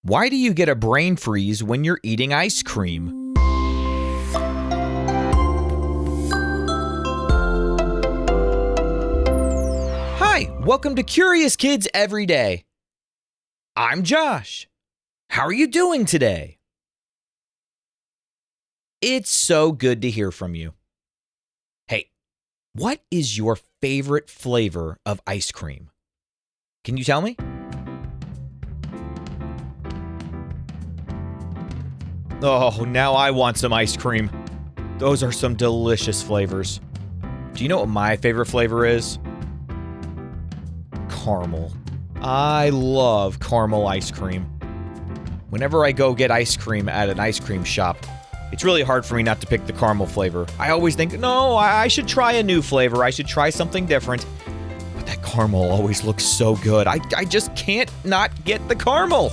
Why do you get a brain freeze when you're eating ice cream? Hi, welcome to Curious Kids Every Day. I'm Josh. How are you doing today? It's so good to hear from you. Hey, what is your favorite flavor of ice cream? Can you tell me? Oh, now I want some ice cream. Those are some delicious flavors. Do you know what my favorite flavor is? Caramel. I love caramel ice cream. Whenever I go get ice cream at an ice cream shop, it's really hard for me not to pick the caramel flavor. I always think, no, I should try a new flavor. I should try something different. But that caramel always looks so good. I just can't not get the caramel.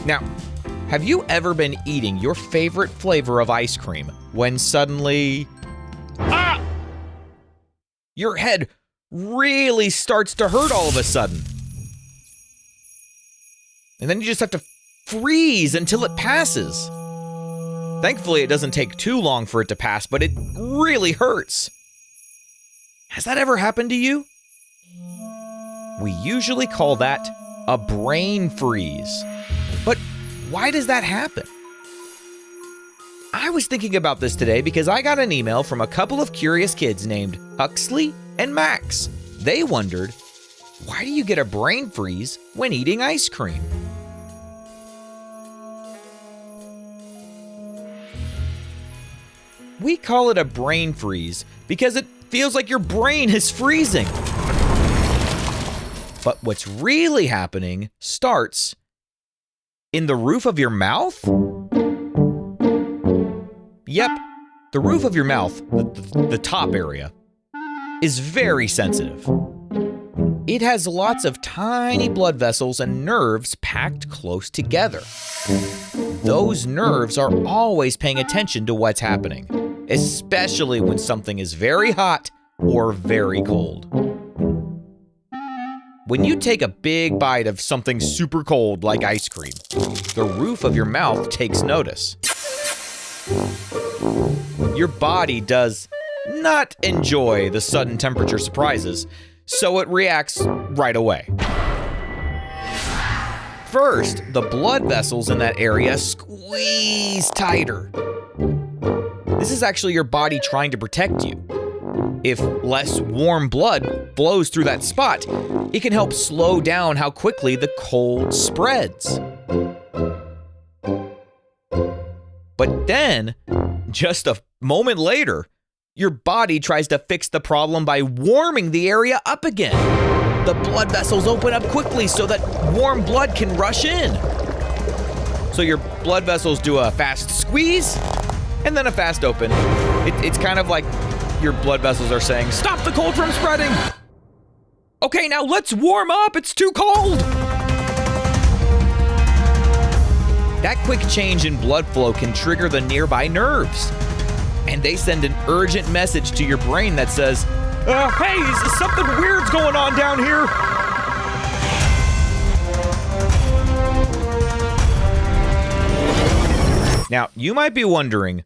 Now, have you ever been eating your favorite flavor of ice cream when suddenly, your head really starts to hurt all of a sudden? And then you just have to freeze until it passes. Thankfully, it doesn't take too long for it to pass, but it really hurts. Has that ever happened to you? We usually call that a brain freeze. But why does that happen? I was thinking about this today because I got an email from a couple of curious kids named Huxley and Max. They wondered, why do you get a brain freeze when eating ice cream? We call it a brain freeze because it feels like your brain is freezing. But what's really happening starts in the roof of your mouth? Yep, the roof of your mouth, the top area, is very sensitive. It has lots of tiny blood vessels and nerves packed close together. Those nerves are always paying attention to what's happening, especially when something is very hot or very cold. When you take a big bite of something super cold like ice cream, the roof of your mouth takes notice. Your body does not enjoy the sudden temperature surprises, so it reacts right away. First, the blood vessels in that area squeeze tighter. This is actually your body trying to protect you. If less warm blood flows through that spot, it can help slow down how quickly the cold spreads. But then, just a moment later, your body tries to fix the problem by warming the area up again. The blood vessels open up quickly so that warm blood can rush in. So your blood vessels do a fast squeeze and then a fast open. It's kind of like your blood vessels are saying, stop the cold from spreading. Okay, now let's warm up. It's too cold. That quick change in blood flow can trigger the nearby nerves. And they send an urgent message to your brain that says, hey, something weird's going on down here. Now, you might be wondering,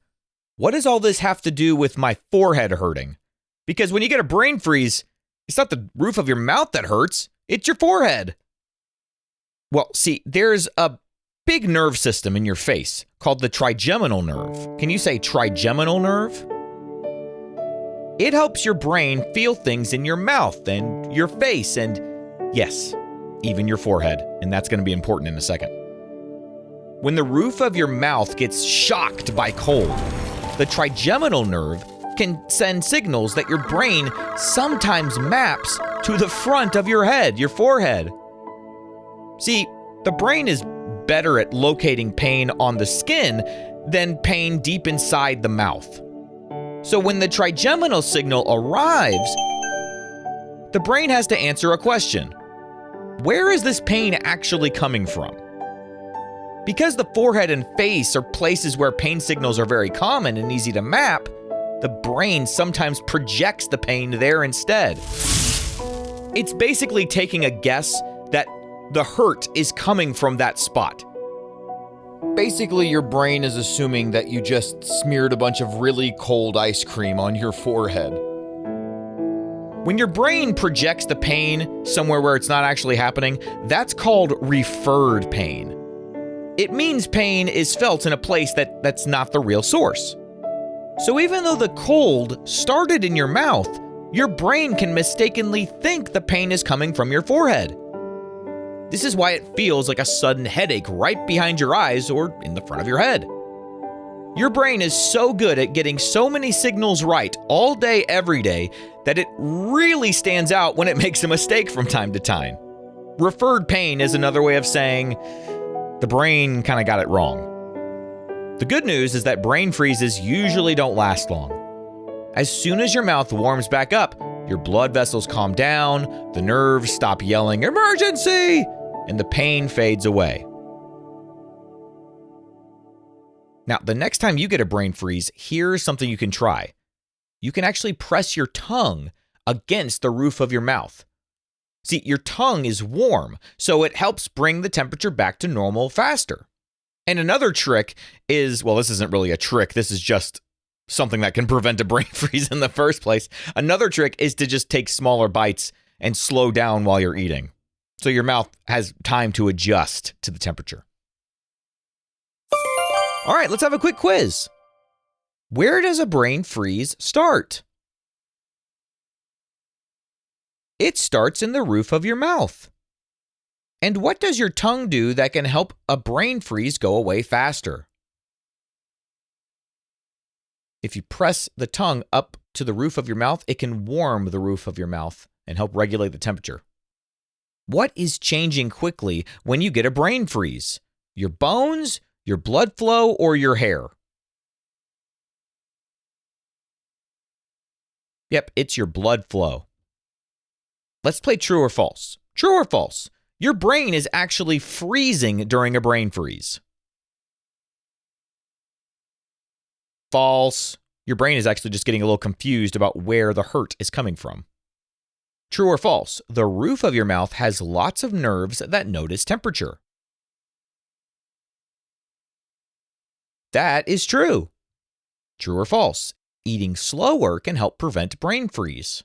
what does all this have to do with my forehead hurting? Because when you get a brain freeze, it's not the roof of your mouth that hurts, it's your forehead. Well, see, there's a big nerve system in your face called the trigeminal nerve. Can you say trigeminal nerve? It helps your brain feel things in your mouth and your face and, yes, even your forehead. And that's going to be important in a second. When the roof of your mouth gets shocked by cold, the trigeminal nerve can send signals that your brain sometimes maps to the front of your head, your forehead. See, the brain is better at locating pain on the skin than pain deep inside the mouth. So when the trigeminal signal arrives, the brain has to answer a question. Where is this pain actually coming from? Because the forehead and face are places where pain signals are very common and easy to map, the brain sometimes projects the pain there instead. It's basically taking a guess that the hurt is coming from that spot. Basically, your brain is assuming that you just smeared a bunch of really cold ice cream on your forehead. When your brain projects the pain somewhere where it's not actually happening, that's called referred pain. It means pain is felt in a place that's not the real source. So even though the cold started in your mouth, your brain can mistakenly think the pain is coming from your forehead. This is why it feels like a sudden headache right behind your eyes or in the front of your head. Your brain is so good at getting so many signals right all day, every day, that it really stands out when it makes a mistake from time to time. Referred pain is another way of saying the brain kind of got it wrong. The good news is that brain freezes usually don't last long. As soon as your mouth warms back up, your blood vessels calm down, the nerves stop yelling, "Emergency!" and the pain fades away. Now, the next time you get a brain freeze, here's something you can try. You can actually press your tongue against the roof of your mouth. See, your tongue is warm, so it helps bring the temperature back to normal faster. And another trick is, well, this isn't really a trick, this is just something that can prevent a brain freeze in the first place. Another trick is to just take smaller bites and slow down while you're eating, so your mouth has time to adjust to the temperature. All right, let's have a quick quiz. Where does a brain freeze start? It starts in the roof of your mouth. And what does your tongue do that can help a brain freeze go away faster? If you press the tongue up to the roof of your mouth, it can warm the roof of your mouth and help regulate the temperature. What is changing quickly when you get a brain freeze? Your bones, your blood flow, or your hair? Yep, it's your blood flow. Let's play true or false. True or false? Your brain is actually freezing during a brain freeze. False. Your brain is actually just getting a little confused about where the hurt is coming from. True or false? The roof of your mouth has lots of nerves that notice temperature. That is true. True or false? Eating slower can help prevent brain freeze.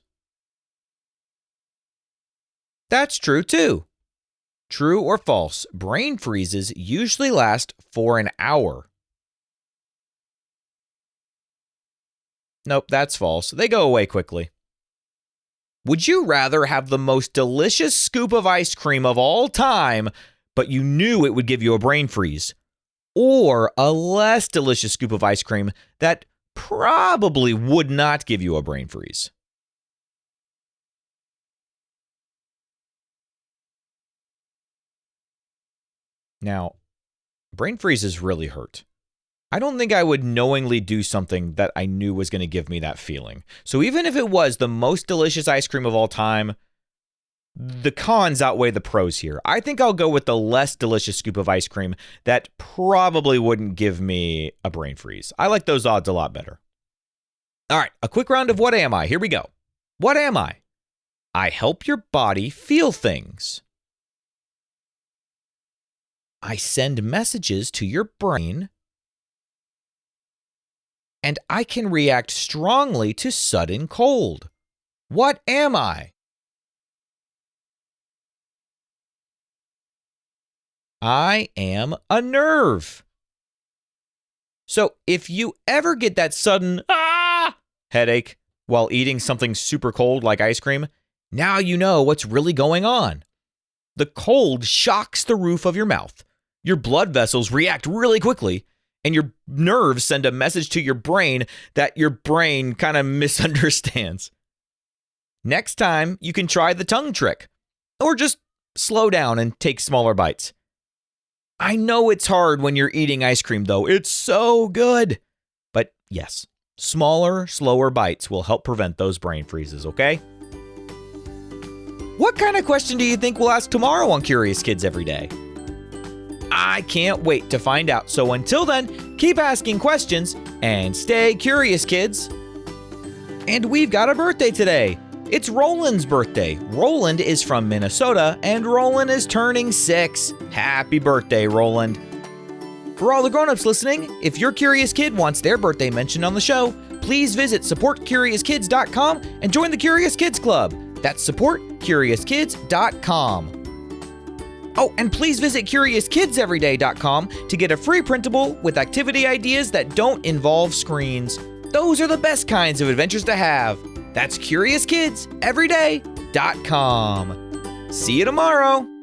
That's true too. True or false? Brain freezes usually last for an hour. Nope, that's false. They go away quickly. Would you rather have the most delicious scoop of ice cream of all time, but you knew it would give you a brain freeze? Or a less delicious scoop of ice cream that probably would not give you a brain freeze? Now, brain freezes really hurt. I don't think I would knowingly do something that I knew was going to give me that feeling. So even if it was the most delicious ice cream of all time, the cons outweigh the pros here. I think I'll go with the less delicious scoop of ice cream that probably wouldn't give me a brain freeze. I like those odds a lot better. All right, a quick round of what am I? Here we go. What am I? I help your body feel things. I send messages to your brain. And I can react strongly to sudden cold. What am I? I am a nerve. So if you ever get that sudden headache while eating something super cold like ice cream, now you know what's really going on. The cold shocks the roof of your mouth. Your blood vessels react really quickly, and your nerves send a message to your brain that your brain kind of misunderstands. Next time, you can try the tongue trick, or just slow down and take smaller bites. I know it's hard when you're eating ice cream, though. It's so good. But yes, smaller, slower bites will help prevent those brain freezes, okay? What kind of question do you think we'll ask tomorrow on Curious Kids Every Day? I can't wait to find out. So until then, keep asking questions and stay curious, kids. And we've got a birthday today. It's Roland's birthday. Roland is from Minnesota, and Roland is turning 6. Happy birthday, Roland. For all the grown-ups listening, if your curious kid wants their birthday mentioned on the show, please visit supportcuriouskids.com and join the Curious Kids Club. That's supportcuriouskids.com. Oh, and please visit CuriousKidsEveryday.com to get a free printable with activity ideas that don't involve screens. Those are the best kinds of adventures to have. That's CuriousKidsEveryday.com. See you tomorrow.